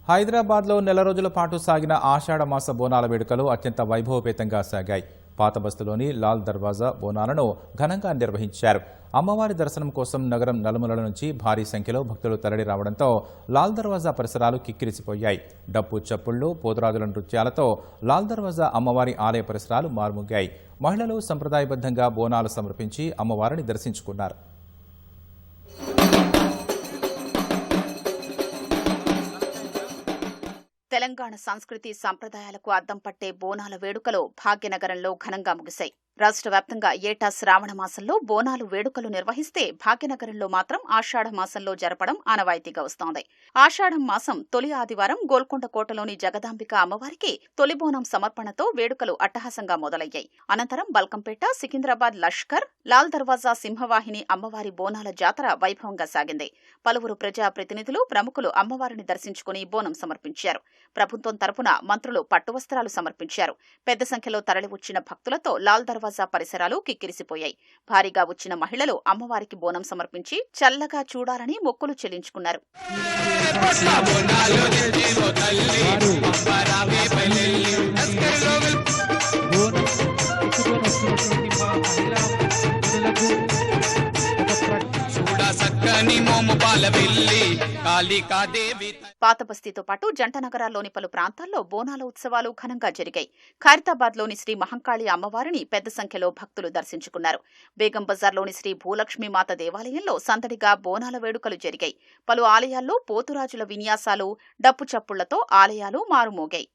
హైదరాబాద్లో నెల రోజుల పాటు సాగిన ఆషాఢ మాస బోనాల వేడుకలు అత్యంత వైభవపేతంగా సాగాయి. పాతబస్తీలోని లాల్ దర్వాజా బోనాలను ఘనంగా నిర్వహించారు. అమ్మవారి దర్శనం కోసం నగరం నలుమూలల నుంచి భారీ సంఖ్యలో భక్తులు తరలి రావడంతో లాల్ దర్వాజా పరిసరాలు కిక్కిరిసిపోయాయి. డప్పు చప్పుళ్లు, పోతురాజుల నృత్యాలతో లాల్ దర్వాజా అమ్మవారి ఆలయ పరిసరాలు మారుమోగాయి. మహిళలు సంప్రదాయబద్ధంగా బోనాలు సమర్పించి అమ్మవారిని దర్శించుకున్నారు. తెలంగాణ సంస్కృతి సంప్రదాయాలకు అద్దం పట్టే బోనాల వేడుకలు భాగ్యనగరంలో ఘనంగా ముగిశాయి. రాష్ట్ర వ్యాప్తంగా ఏటా శ్రావణ మాసంలో బోనాలు వేడుకలు నిర్వహిస్తే భాగ్యనగరంలో మాత్రం ఆషాఢ మాసంలో జరపడం ఆనవాయితీగా వస్తోంది. ఆషాఢం మాసం తొలి ఆదివారం గోల్కొండ కోటలోని జగదాంబిక అమ్మవారికి తొలి బోనం సమర్పణతో వేడుకలు అట్టహాసంగా మొదలయ్యాయి. అనంతరం బల్కంపేట, సికింద్రాబాద్ లష్కర్, లాల్ దర్వాజా సింహవాహిని అమ్మవారి బోనాల జాతర వైభవంగా సాగింది. పలువురు ప్రజాప్రతినిధులు, ప్రముఖులు అమ్మవారిని దర్శించుకుని బోనం సమర్పించారు. ప్రభుత్వం తరపున మంత్రులు పట్టువస్త్రాలు సమర్పించారు. పెద్ద సంఖ్యలో తరలివచ్చిన భక్తులతో లాల్ దర్వాజా పరిసరాలు కిక్కిరిసిపోయాయి. భారీగా వచ్చిన మహిళలు అమ్మవారికి బోనం సమర్పించి చల్లగా చూడాలని మొక్కులు చెల్లించుకున్నారు. పాతబస్తీతో పాటు జంట నగరాల్లోని పలు ప్రాంతాల్లో బోనాల ఉత్సవాలు ఘనంగా జరిగాయి. ఖైరతాబాద్లోని శ్రీ మహంకాళి అమ్మవారిని పెద్ద సంఖ్యలో భక్తులు దర్శించుకున్నారు. బేగం బజార్లోని శ్రీ భూలక్ష్మీ మాత దేవాలయంలో సందడిగా బోనాల వేడుకలు జరిగాయి. పలు ఆలయాల్లో పోతురాజుల విన్యాసాలు, డప్పు చప్పుళ్లతో ఆలయాలు మారుమోగాయి.